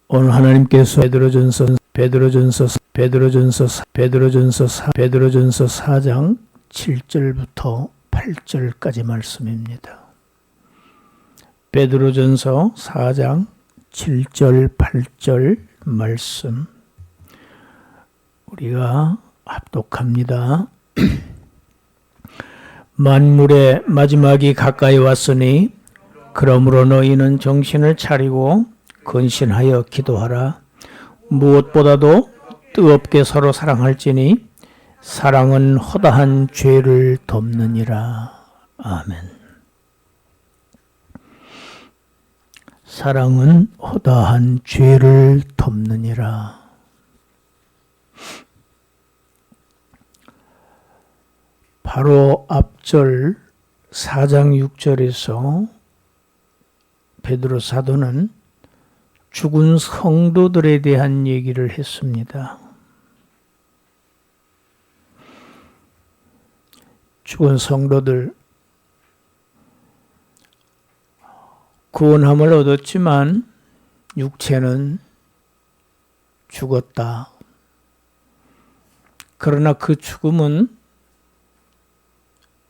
오늘 하나님께서 베드로전서 4장 7절부터 8절까지 말씀입니다. 베드로전서 4장 7절 8절 말씀 우리가 합독합니다. 만물의 마지막이 가까이 왔으니 그러므로 너희는 정신을 차리고 근신하여 기도하라. 무엇보다도 뜨겁게 서로 사랑할지니 사랑은 허다한 죄를 덮느니라. 아멘. 사랑은 허다한 죄를 덮느니라. 바로 앞절 4장 6절에서 베드로 사도는 죽은 성도들에 대한 얘기를 했습니다. 죽은 성도들, 구원함을 얻었지만 육체는 죽었다. 그러나 그 죽음은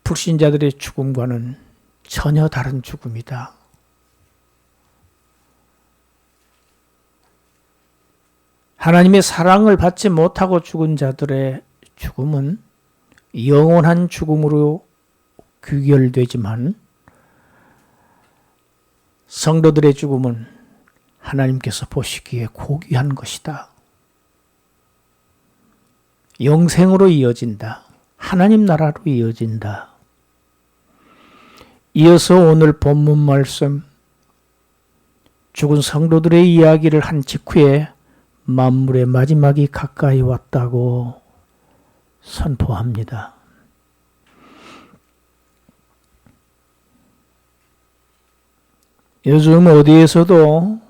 불신자들의 죽음과는 전혀 다른 죽음이다. 하나님의 사랑을 받지 못하고 죽은 자들의 죽음은 영원한 죽음으로 귀결되지만 성도들의 죽음은 하나님께서 보시기에 고귀한 것이다. 영생으로 이어진다. 하나님 나라로 이어진다. 이어서 오늘 본문 말씀 죽은 성도들의 이야기를 한 직후에 만물의 마지막이 가까이 왔다고 선포합니다. 요즘 어디에서도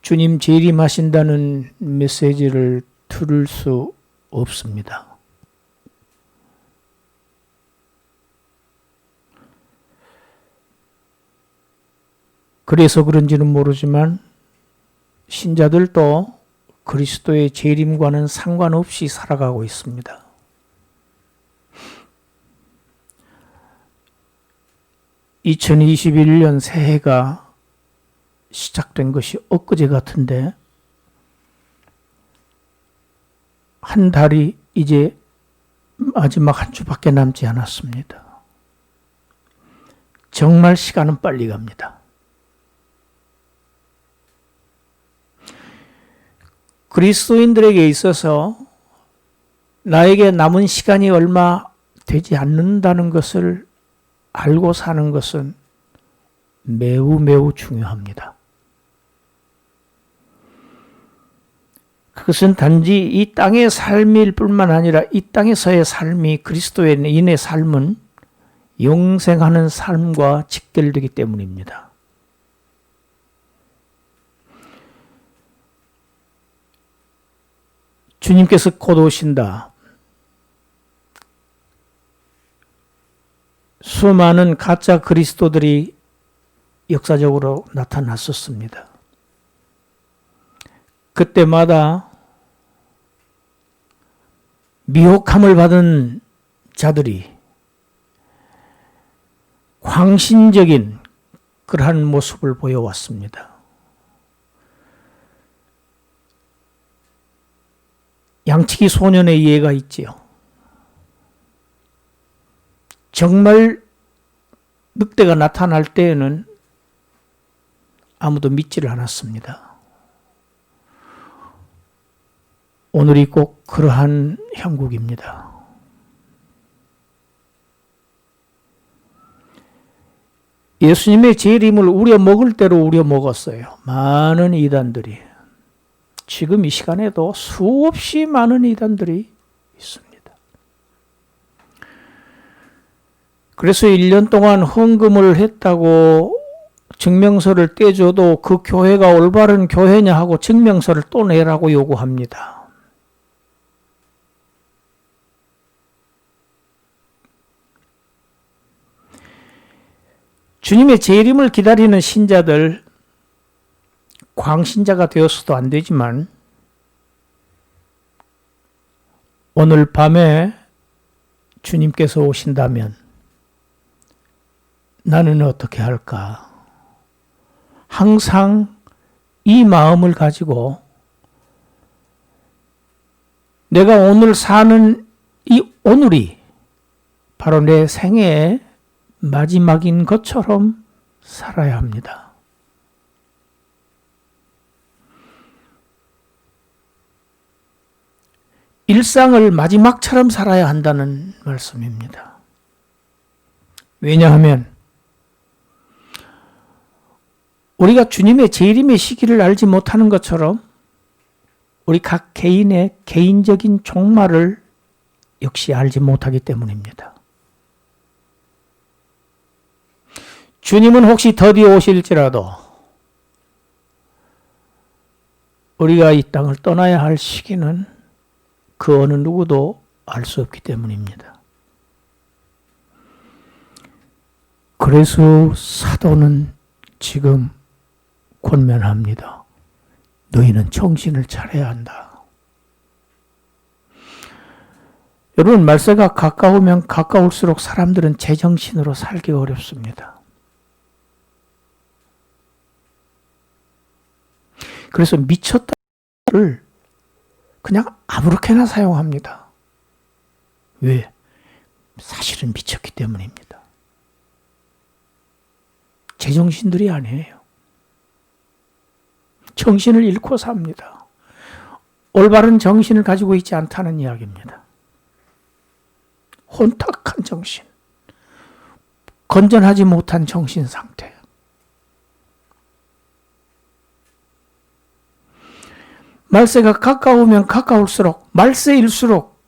주님 재림하신다는 메시지를 들을 수 없습니다. 그래서 그런지는 모르지만 신자들도 그리스도의 재림과는 상관없이 살아가고 있습니다. (2021년) 새해가 시작된 것이 엊그제 같은데 한 달이 이제 마지막 한 주밖에 남지 않았습니다. 정말 시간은 빨리 갑니다. 그리스도인들에게 있어서 나에게 남은 시간이 얼마 되지 않는다는 것을 알고 사는 것은 매우 매우 중요합니다. 그것은 단지 이 땅의 삶일 뿐만 아니라 이 땅에서의 삶이 그리스도인의 삶은 영생하는 삶과 직결되기 때문입니다. 주님께서 곧 오신다. 수많은 가짜 그리스도들이 역사적으로 나타났었습니다. 그때마다 미혹함을 받은 자들이 광신적인 그러한 모습을 보여왔습니다. 양치기 소년의 예가 있지요. 정말 늑대가 나타날 때에는 아무도 믿지를 않았습니다. 오늘이 꼭 그러한 형국입니다. 예수님의 재림을 우려먹을 대로 우려먹었어요. 많은 이단들이. 지금 이 시간에도 수없이 많은 이단들이 있습니다. 그래서 1년 동안 헌금을 했다고 증명서를 떼줘도 그 교회가 올바른 교회냐 하고 증명서를 또 내라고 요구합니다. 주님의 재림을 기다리는 신자들, 광신자가 되었어도 안 되지만 오늘 밤에 주님께서 오신다면 나는 어떻게 할까? 항상 이 마음을 가지고 내가 오늘 사는 이 오늘이 바로 내 생애의 마지막인 것처럼 살아야 합니다. 일상을 마지막처럼 살아야 한다는 말씀입니다. 왜냐하면 우리가 주님의 재림의 시기를 알지 못하는 것처럼 우리 각 개인의 개인적인 종말을 역시 알지 못하기 때문입니다. 주님은 혹시 더디 오실지라도 우리가 이 땅을 떠나야 할 시기는 그 어느 누구도 알 수 없기 때문입니다. 그래서 사도는 지금 권면합니다. 너희는 정신을 차려야 한다. 여러분, 말세가 가까우면 가까울수록 사람들은 제정신으로 살기 어렵습니다. 그래서 미쳤다를 그냥 아무렇게나 사용합니다. 왜? 사실은 미쳤기 때문입니다. 제정신들이 아니에요. 정신을 잃고 삽니다. 올바른 정신을 가지고 있지 않다는 이야기입니다. 혼탁한 정신, 건전하지 못한 정신 상태. 말세가 가까우면 가까울수록, 말세일수록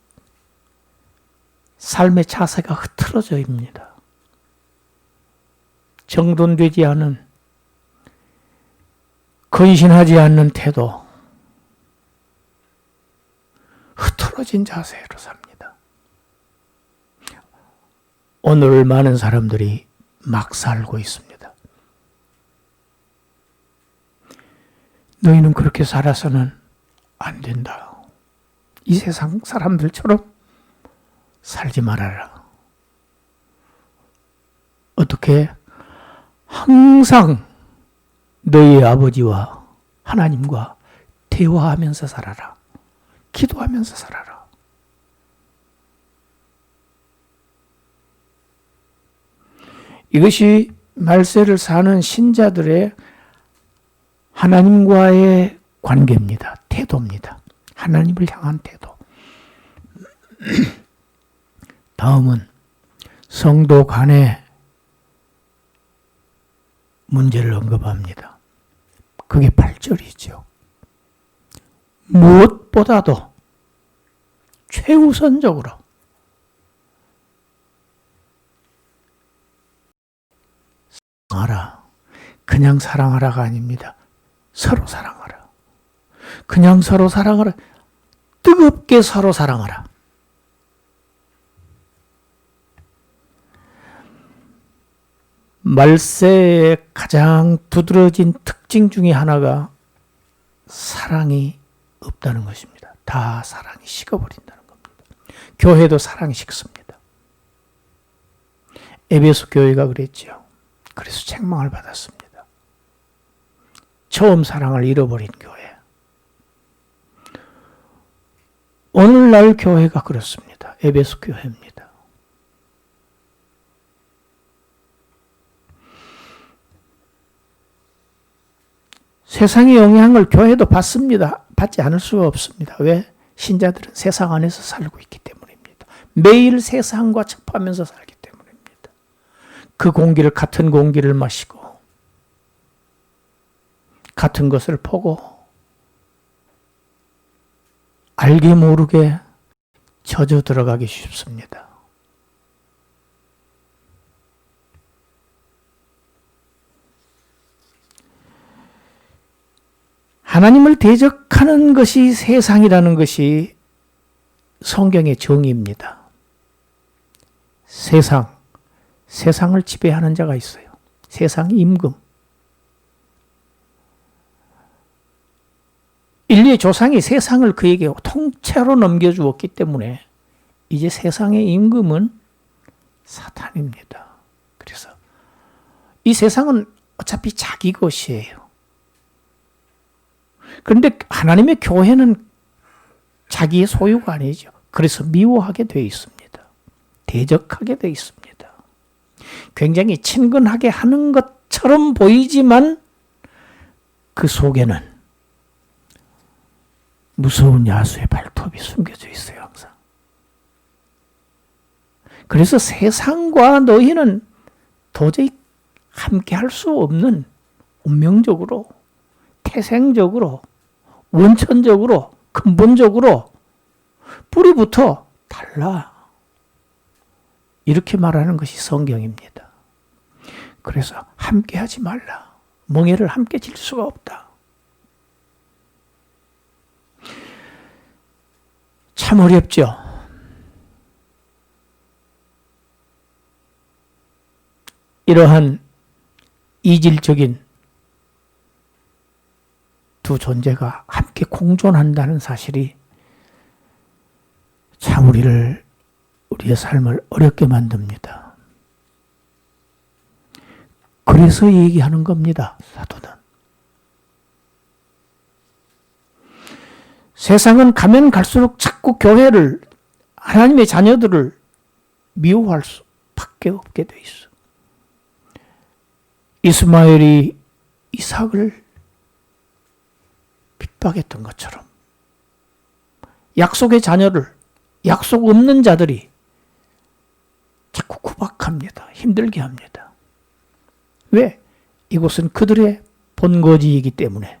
삶의 자세가 흐트러져입니다. 정돈되지 않은, 근신하지 않는 태도, 흐트러진 자세로 삽니다. 오늘 많은 사람들이 막 살고 있습니다. 너희는 그렇게 살아서는 안 된다. 이 세상 사람들처럼 살지 말아라. 어떻게? 항상 너희 아버지와 하나님과 대화하면서 살아라. 기도하면서 살아라. 이것이 말세를 사는 신자들의 하나님과의 관계입니다. 태도입니다. 하나님을 향한 태도. 다음은 성도 간의 문제를 언급합니다. 그게 8절이죠. 무엇보다도 최우선적으로 사랑하라. 그냥 사랑하라가 아닙니다. 서로 사랑하라. 그냥 서로 사랑하라. 뜨겁게 서로 사랑하라. 말세의 가장 두드러진 특징 중에 하나가 사랑이 없다는 것입니다. 다 사랑이 식어버린다는 겁니다. 교회도 사랑이 식습니다. 에베소 교회가 그랬죠. 그래서 책망을 받았습니다. 처음 사랑을 잃어버린 교회. 오늘날 교회가 그렇습니다. 에베소 교회입니다. 세상의 영향을 교회도 받습니다. 받지 않을 수가 없습니다. 왜? 신자들은 세상 안에서 살고 있기 때문입니다. 매일 세상과 접하면서 살기 때문입니다. 그 공기를, 같은 공기를 마시고 같은 것을 보고 알게 모르게 젖어 들어가기 쉽습니다. 하나님을 대적하는 것이 세상이라는 것이 성경의 정의입니다. 세상을 지배하는 자가 있어요. 세상 임금. 인류의 조상이 세상을 그에게 통째로 넘겨주었기 때문에 이제 세상의 임금은 사탄입니다. 그래서 이 세상은 어차피 자기 것이에요. 그런데 하나님의 교회는 자기의 소유가 아니죠. 그래서 미워하게 되어 있습니다. 대적하게 되어 있습니다. 굉장히 친근하게 하는 것처럼 보이지만 그 속에는 무서운 야수의 발톱이 숨겨져 있어요, 항상. 그래서 세상과 너희는 도저히 함께 할 수 없는 운명적으로, 태생적으로, 원천적으로, 근본적으로 뿌리부터 달라. 이렇게 말하는 것이 성경입니다. 그래서 함께 하지 말라. 멍에를 함께 질 수가 없다. 참 어렵죠. 이러한 이질적인 두 존재가 함께 공존한다는 사실이 참 우리의 삶을 어렵게 만듭니다. 그래서 얘기하는 겁니다, 사도는. 세상은 가면 갈수록 자꾸 교회를, 하나님의 자녀들을 미워할 수밖에 없게 돼 있어. 이스마엘이 이삭을 핍박했던 것처럼 약속의 자녀를, 약속 없는 자들이 자꾸 구박합니다. 힘들게 합니다. 왜? 이곳은 그들의 본거지이기 때문에.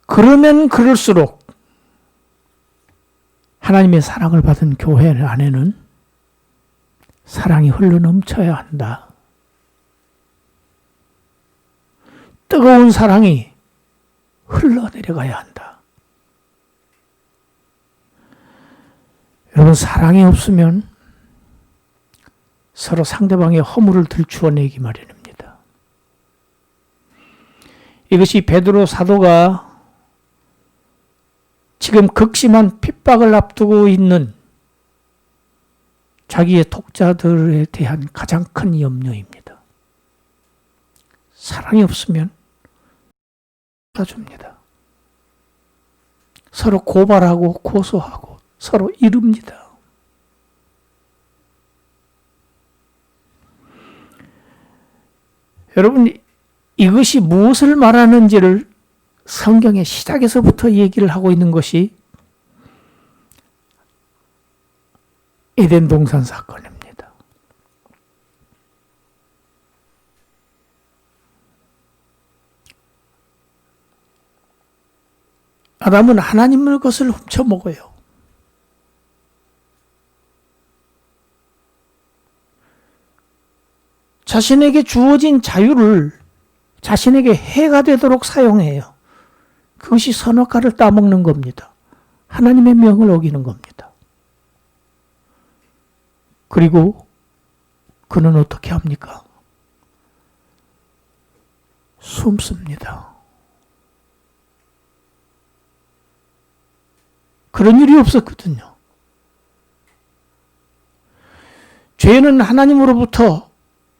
그러면 그럴수록 하나님의 사랑을 받은 교회 안에는 사랑이 흘러넘쳐야 한다. 뜨거운 사랑이 흘러내려가야 한다. 여러분, 사랑이 없으면 서로 상대방의 허물을 들추어내기 마련입니다. 이것이 베드로 사도가 지금 극심한 핍박을 앞두고 있는 자기의 독자들에 대한 가장 큰 염려입니다. 사랑이 없으면 줍니다. 서로 고발하고 고소하고 서로 이룹니다. 여러분, 이것이 무엇을 말하는지를 성경의 시작에서부터 얘기를 하고 있는 것이 에덴 동산 사건입니다. 아담은 하나님의 것을 훔쳐먹어요. 자신에게 주어진 자유를 자신에게 해가 되도록 사용해요. 그것이 선악과를 따먹는 겁니다. 하나님의 명을 어기는 겁니다. 그리고 그는 어떻게 합니까? 숨습니다. 그런 일이 없었거든요. 죄는 하나님으로부터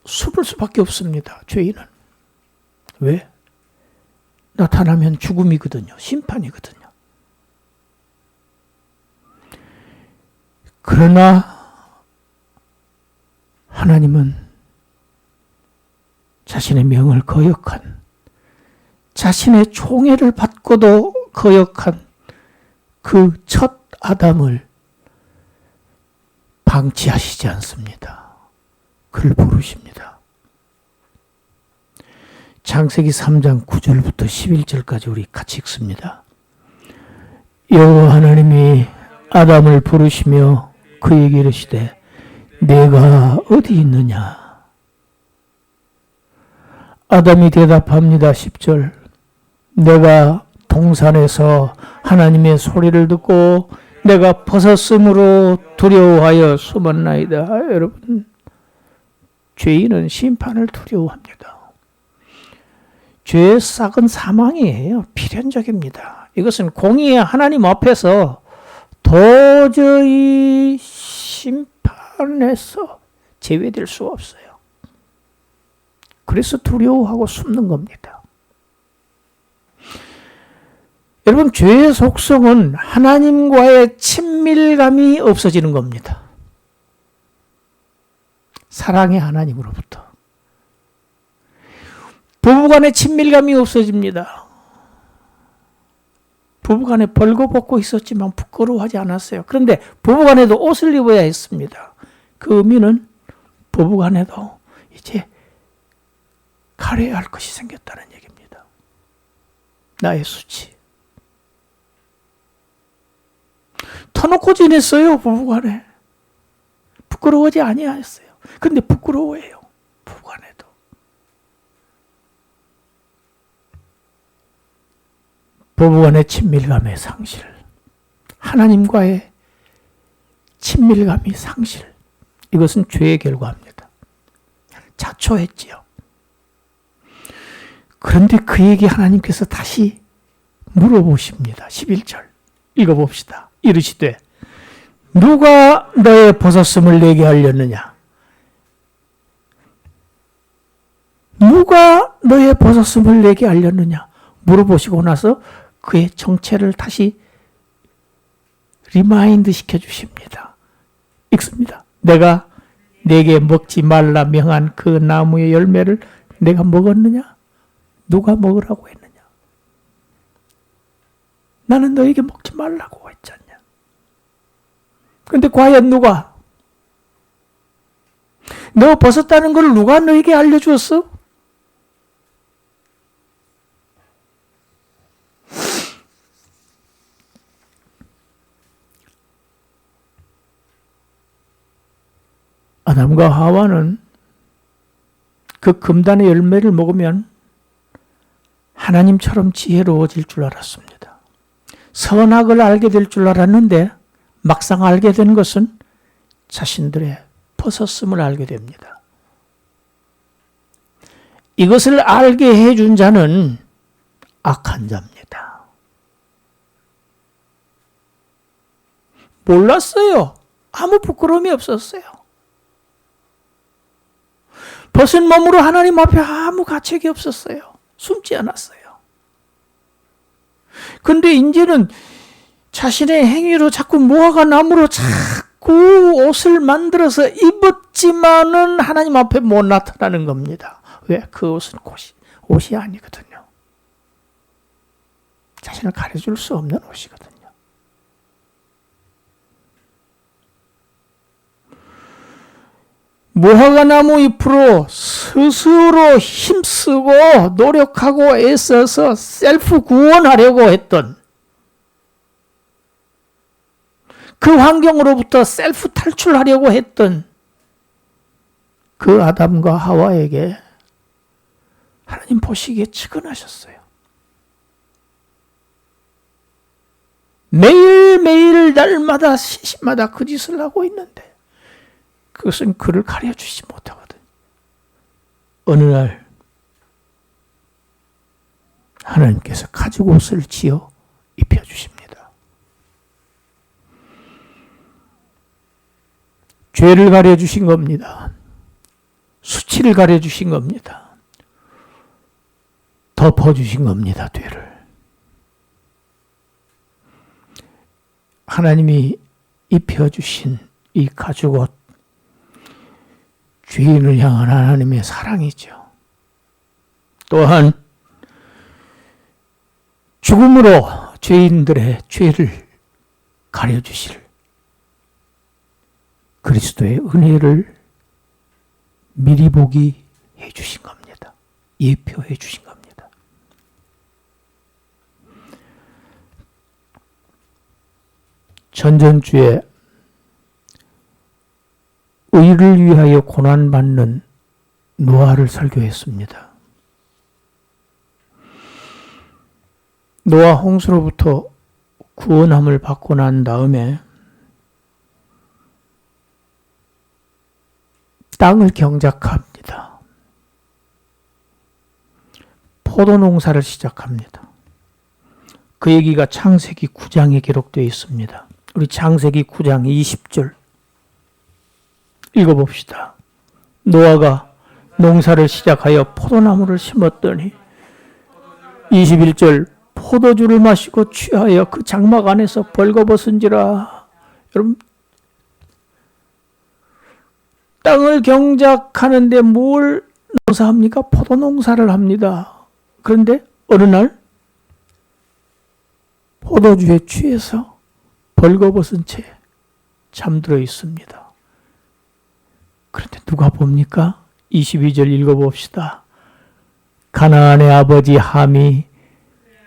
숨을 수밖에 없습니다. 죄인은. 왜? 나타나면 죽음이거든요. 심판이거든요. 그러나 하나님은 자신의 명을 거역한, 자신의 총애를 받고도 거역한 그 첫 아담을 방치하시지 않습니다. 그를 부르십니다. 창세기 3장 9절부터 11절까지 우리 같이 읽습니다. 여호와 하나님이 아담을 부르시며 그에게 이르시되 내가 어디 있느냐? 아담이 대답합니다. 10절 내가 동산에서 하나님의 소리를 듣고 내가 벗었으므로 두려워하여 숨었나이다. 여러분, 죄인은 심판을 두려워합니다. 죄의 싹은 사망이에요. 필연적입니다. 이것은 공의의 하나님 앞에서 도저히 심판에서 제외될 수 없어요. 그래서 두려워하고 숨는 겁니다. 여러분, 죄의 속성은 하나님과의 친밀감이 없어지는 겁니다. 사랑의 하나님으로부터. 부부간의 친밀감이 없어집니다. 부부간에 벌거벗고 있었지만 부끄러워하지 않았어요. 그런데 부부간에도 옷을 입어야 했습니다. 그 의미는 부부간에도 이제 가려야 할 것이 생겼다는 얘기입니다. 나의 수치. 터놓고 지냈어요, 부부간에. 부끄러워하지 아니하였어요. 그런데 부끄러워해요, 부부간에도. 부부간의 친밀감의 상실, 하나님과의 친밀감이 상실, 이것은 죄의 결과입니다. 자초했지요. 그런데 그에게 하나님께서 다시 물어보십니다. 11절 읽어봅시다. 이르시되 누가 너의 벗었음을 내게 알렸느냐? 누가 너의 벗었음을 내게 알렸느냐? 물어보시고 나서 그의 정체를 다시 리마인드 시켜주십니다. 읽습니다. 내가 내게 먹지 말라 명한 그 나무의 열매를 내가 먹었느냐? 누가 먹으라고 했느냐? 나는 너에게 먹지 말라고 했지 않냐? 근데 과연 누가? 너 벗었다는 걸 누가 너에게 알려주었어? 아담과 하와는 그 금단의 열매를 먹으면 하나님처럼 지혜로워질 줄 알았습니다. 선악을 알게 될 줄 알았는데 막상 알게 된 것은 자신들의 벗었음을 알게 됩니다. 이것을 알게 해준 자는 악한 자입니다. 몰랐어요. 아무 부끄러움이 없었어요. 벗은 몸으로 하나님 앞에 아무 가책이 없었어요. 숨지 않았어요. 근데 이제는 자신의 행위로 자꾸 무화과 나무로 자꾸 옷을 만들어서 입었지만은 하나님 앞에 못 나타나는 겁니다. 왜? 그 옷은 옷이 아니거든요. 자신을 가려줄 수 없는 옷이거든요. 무화과 나무 잎으로 스스로 힘쓰고 노력하고 애써서 셀프 구원하려고 했던 그 환경으로부터 셀프 탈출하려고 했던 그 아담과 하와에게 하나님 보시기에 측은하셨어요. 매일매일 날마다 시시마다 그 짓을 하고 있는데 그것은 그를 가려주지 못하거든요. 어느 날 하나님께서 가죽 옷을 지어 입혀주십니다. 죄를 가려주신 겁니다. 수치를 가려주신 겁니다. 덮어주신 겁니다. 죄를. 하나님이 입혀주신 이 가죽 옷, 죄인을 향한 하나님의 사랑이죠. 또한 죽음으로 죄인들의 죄를 가려주실 그리스도의 은혜를 미리 보기 해주신 겁니다. 예표해 주신 겁니다. 전전주에 의를 위하여 고난받는 노아를 설교했습니다. 노아 홍수로부터 구원함을 받고 난 다음에 땅을 경작합니다. 포도 농사를 시작합니다. 그 얘기가 창세기 9장에 기록되어 있습니다. 우리 창세기 9장 20절 읽어봅시다. 노아가 농사를 시작하여 포도나무를 심었더니 21절 포도주를 마시고 취하여 그 장막 안에서 벌거벗은지라. 여러분, 땅을 경작하는데 뭘 농사합니까? 포도 농사를 합니다. 그런데 어느 날 포도주에 취해서 벌거벗은 채 잠들어 있습니다. 그런데 누가 봅니까? 22절 읽어봅시다. 가나안의 아버지 함이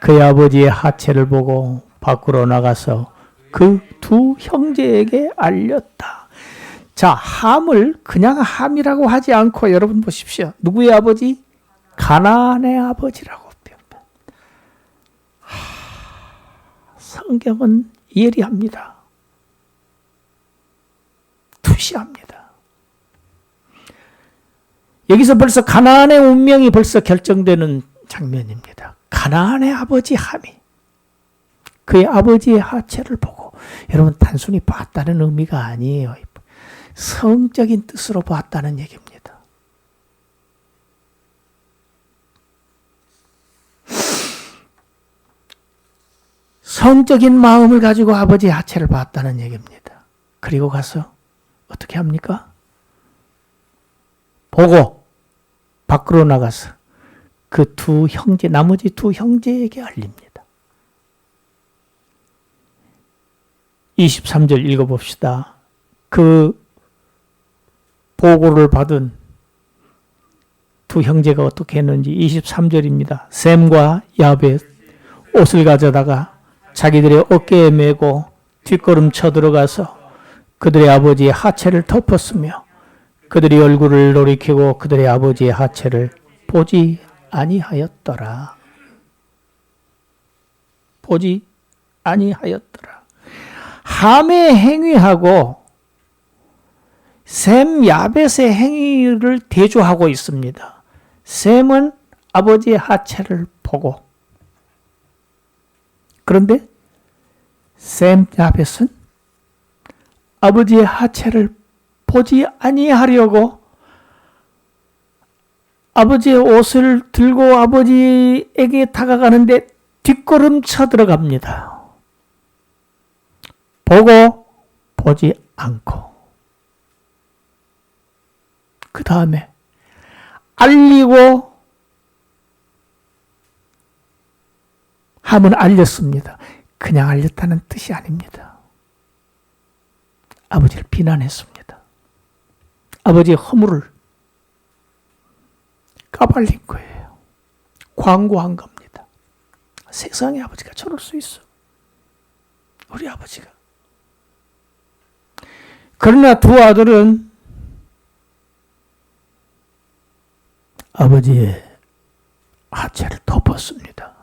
그의 아버지의 하체를 보고 밖으로 나가서 그 두 형제에게 알렸다. 자, 함을 그냥 함이라고 하지 않고 여러분 보십시오. 누구의 아버지? 가나안의 아버지라고 표현합니다. 성경은 예리합니다. 투시합니다. 여기서 벌써 가나안의 운명이 벌써 결정되는 장면입니다. 가나안의 아버지 함이 그의 아버지의 하체를 보고, 여러분 단순히 봤다는 의미가 아니에요. 성적인 뜻으로 봤다는 얘기입니다. 성적인 마음을 가지고 아버지의 하체를 봤다는 얘기입니다. 그리고 가서 어떻게 합니까? 보고 밖으로 나가서 그 두 형제, 나머지 두 형제에게 알립니다. 23절 읽어봅시다. 그 보고를 받은 두 형제가 어떻게 했는지 23절입니다. 셈과 야벳 옷을 가져다가 자기들의 어깨에 메고 뒷걸음 쳐 들어가서 그들의 아버지의 하체를 덮었으며 그들이 얼굴을 돌이키고 그들의 아버지의 하체를 보지 아니하였더라. 보지 아니하였더라. 함의 행위하고 셈 야벳의 행위를 대조하고 있습니다. 셈은 아버지의 하체를 보고, 그런데 셈 야벳은 아버지의 하체를 보지 아니하려고 아버지의 옷을 들고 아버지에게 다가가는데 뒷걸음 쳐 들어갑니다. 보고 보지 않고, 그 다음에 알리고, 함은 알렸습니다. 그냥 알렸다는 뜻이 아닙니다. 아버지를 비난했습니다. 아버지의 허물을 까발린 거예요. 광고한 겁니다. 세상에 아버지가 저럴 수 있어. 우리 아버지가. 그러나 두 아들은 아버지의 하체를 덮었습니다.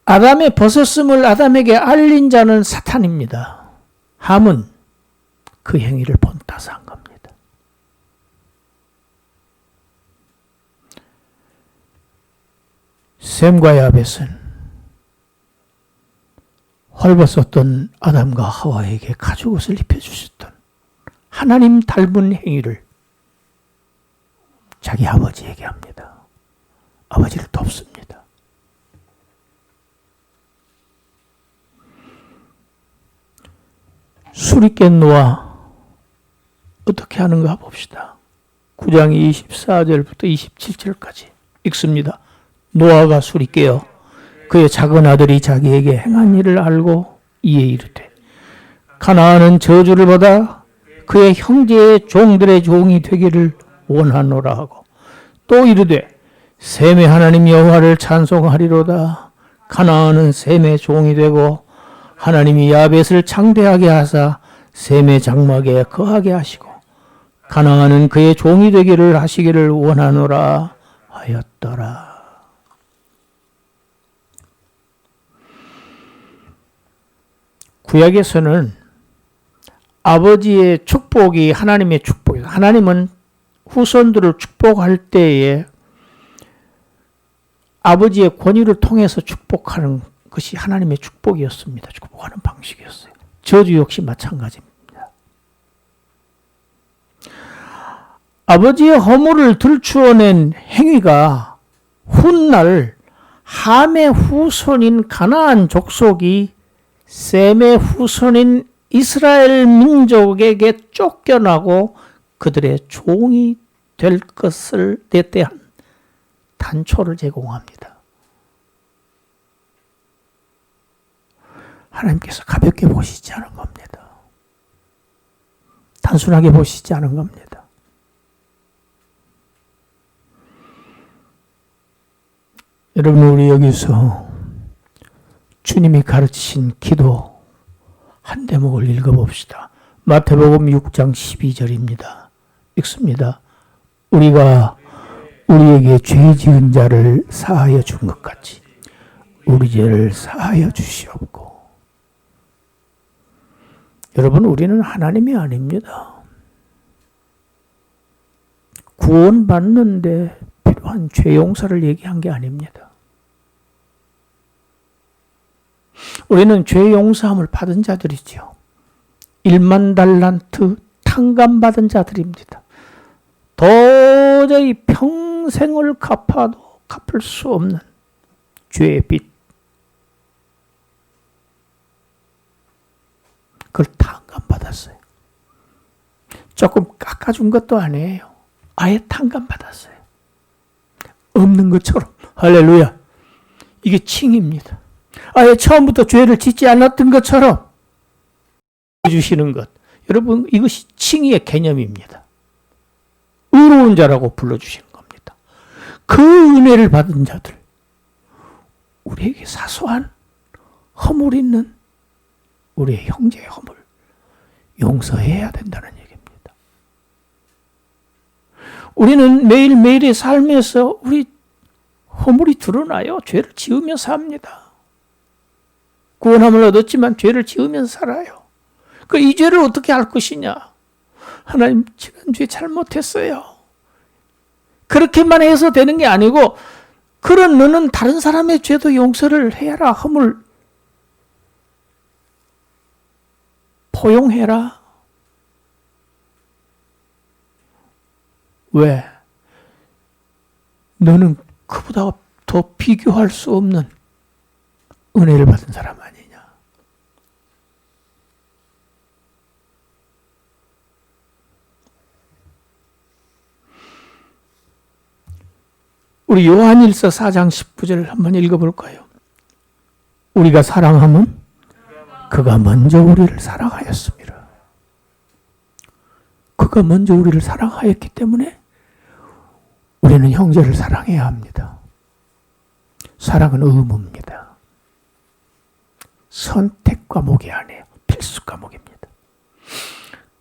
아담의 벗었음을 아담에게 알린 자는 사탄입니다. 함은 그 행위를 본따서 한 겁니다. 셈과 야벳은 헐벗었던 아담과 하와에게 가죽옷을 입혀주셨던 하나님 닮은 행위를 자기 아버지에게 합니다. 아버지를 돕습니다. 술이 깬 노아 어떻게 하는가 봅시다. 9장 24절부터 27절까지 읽습니다. 노아가 술이 깨어 그의 작은 아들이 자기에게 행한 일을 알고 이에 이르되 가나안은 저주를 받아 그의 형제의 종들의 종이 되기를 원하노라 하고, 또 이르되 셈의 하나님 여호와를 찬송하리로다. 가나안은 셈의 종이 되고 하나님이 야벳을 창대하게 하사 셈의 장막에 거하게 하시고 가나안은 그의 종이 되기를 하시기를 원하노라 하였더라. 구약에서는 아버지의 축복이 하나님의 축복이다. 하나님은 후손들을 축복할 때에 아버지의 권위를 통해서 축복하는 것이 하나님의 축복이었습니다. 축복하는 방식이었어요. 저주 역시 마찬가지입니다. 아버지의 허물을 들추어낸 행위가 훗날 함의 후손인 가나안 족속이 셈의 후손인 이스라엘 민족에게 쫓겨나고 그들의 종이 될 것을 대한 단초를 제공합니다. 하나님께서 가볍게 보시지 않은 겁니다. 단순하게 보시지 않은 겁니다. 여러분, 우리 여기서 주님이 가르치신 기도 한 대목을 읽어봅시다. 마태복음 6장 12절입니다. 읽습니다. 우리가 우리에게 죄 지은 자를 사하여 준 것 같이 우리 죄를 사하여 주시옵고. 여러분, 우리는 하나님이 아닙니다. 구원받는데 필요한 죄 용서를 얘기한 게 아닙니다. 우리는 죄 용서함을 받은 자들이지요. 1만 달란트 탕감받은 자들입니다. 도저히 평생을 갚아도 갚을 수 없는 죄의 빚. 그걸 탕감받았어요. 조금 깎아준 것도 아니에요. 아예 탕감받았어요. 없는 것처럼. 할렐루야. 이게 칭입니다. 아예 처음부터 죄를 짓지 않았던 것처럼 주시는 것. 여러분, 이것이 칭의의 개념입니다. 의로운 자라고 불러주시는 겁니다. 그 은혜를 받은 자들, 우리에게 사소한 허물 있는 우리의 형제의 허물 용서해야 된다는 얘기입니다. 우리는 매일매일의 삶에서 우리 허물이 드러나요. 죄를 지으면서 삽니다. 구원함을 얻었지만 죄를 지으면서 살아요. 이 죄를 어떻게 할 것이냐? 하나님, 지난주에 잘못했어요. 그렇게만 해서 되는 게 아니고, 그런 너는 다른 사람의 죄도 용서를 해라. 허물 포용해라. 왜? 너는 그보다 더 비교할 수 없는 은혜를 받은 사람 아니냐. 우리 요한일서 4장 19절을 한번 읽어볼까요? 우리가 사랑함은 그가 먼저 우리를 사랑하였습니다. 그가 먼저 우리를 사랑하였기 때문에 우리는 형제를 사랑해야 합니다. 사랑은 의무입니다. 선택 과목이 아니에요. 필수 과목입니다.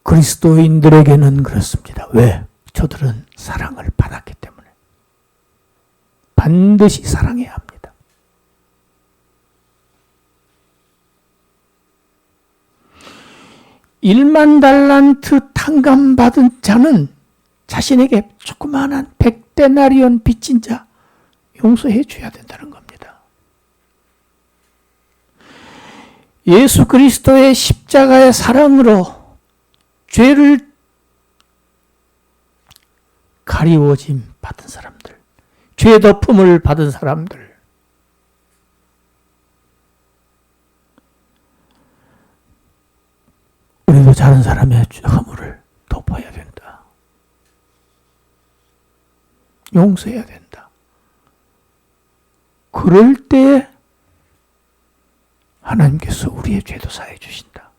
그리스도인들에게는 그렇습니다. 왜? 저들은 사랑을 받았기 때문에. 반드시 사랑해야 합니다. (1만 달란트) 탕감받은 자는 자신에게 조그마한 100데나리온 빚진 자 용서해 줘야 된다는 겁니다. 예수 그리스도의 십자가의 사랑으로 죄를 가리워짐 받은 사람들, 죄 덮음을 받은 사람들, 우리도 다른 사람의 허물을 덮어야 된다. 용서해야 된다. 그럴 때 하나님께서 우리의 죄도 사해 주신다.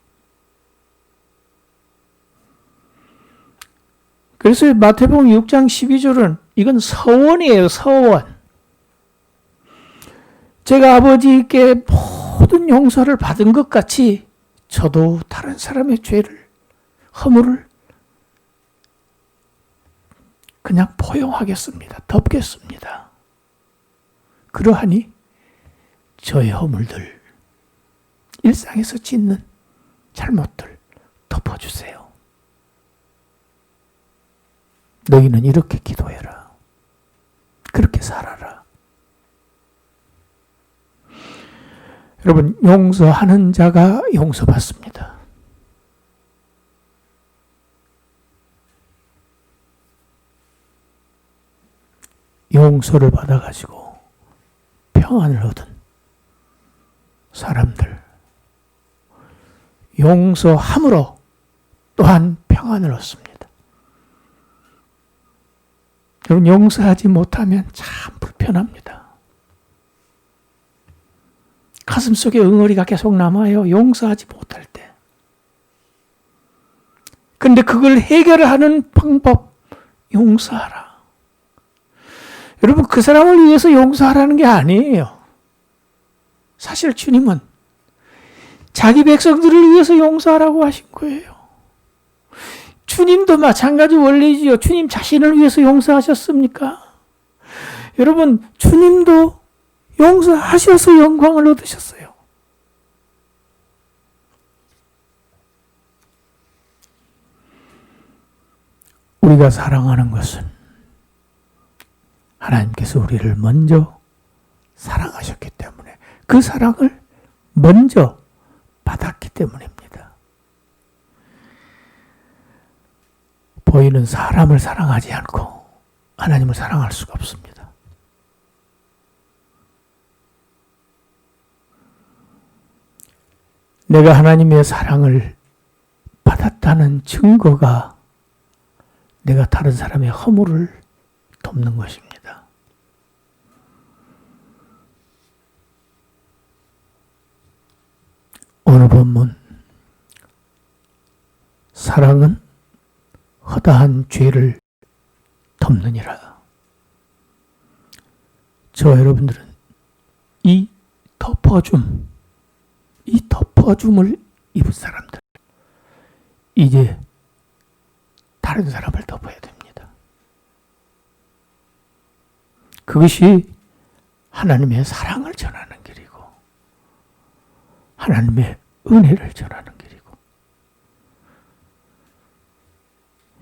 그래서 마태복음 6장 12절은 이건 서원이에요. 서원. 제가 아버지께 모든 용서를 받은 것 같이 저도 다른 사람의 죄를, 허물을 그냥 포용하겠습니다. 덮겠습니다. 그러하니 저의 허물들, 일상에서 짓는 잘못들 덮어 덮어주세요. 너희는 이렇게 기도해라. 그렇게 살아라. 여러분, 용서하는 자가 용서받습니다. 용서를 받아가지고 평안을 얻은 사람들, 용서함으로 또한 평안을 얻습니다. 여러분, 용서하지 못하면 참 불편합니다. 가슴속에 응어리가 계속 남아요. 용서하지 못할 때. 근데 그걸 해결하는 방법, 용서하라. 여러분, 그 사람을 위해서 용서하라는 게 아니에요. 사실 주님은 자기 백성들을 위해서 용서하라고 하신 거예요. 주님도 마찬가지 원리지요. 주님 자신을 위해서 용서하셨습니까? 여러분, 주님도 용서하셔서 영광을 얻으셨어요. 우리가 사랑하는 것은 하나님께서 우리를 먼저 사랑하셨기 때문에, 그 사랑을 먼저 받았기 때문입니다. 보이는 사람을 사랑하지 않고 하나님을 사랑할 수가 없습니다. 내가 하나님의 사랑을 받았다는 증거가 내가 다른 사람의 허물을 덮는 것입니다. 오늘 본문, 사랑은 허다한 죄를 덮느니라. 저 여러분들은 이 덮어줌을 입은 사람들, 이제 다른 사람을 덮어야 됩니다. 그것이 하나님의 사랑을 전하는 길이고, 하나님의 은혜를 전하는 길이고,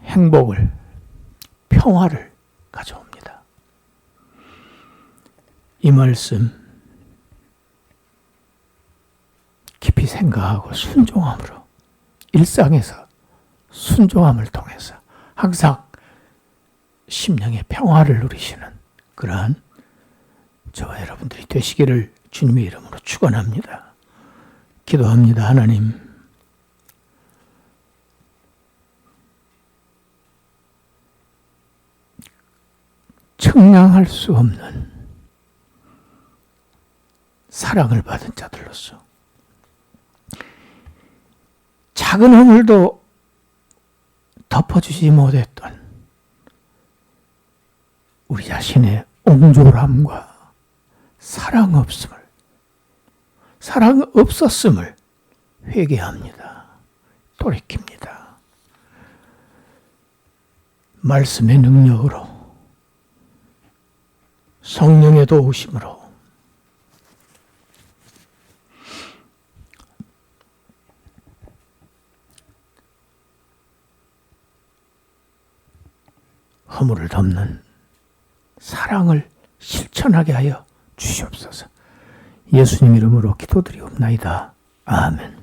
행복을, 평화를 가져옵니다. 이 말씀 깊이 생각하고 순종함으로, 일상에서 순종함을 통해서 항상 심령의 평화를 누리시는 그러한 저와 여러분들이 되시기를 주님의 이름으로 축원합니다. 기도합니다. 하나님, 청량할 수 없는 사랑을 받은 자들로서 작은 허물도 덮어주지 못했던 우리 자신의 옹졸함과 사랑 없었음을 회개합니다. 돌이킵니다. 말씀의 능력으로, 성령의 도우심으로 허물을 덮는 사랑을 실천하게 하여 주시옵소서. 예수님 이름으로 기도드리옵나이다. 아멘.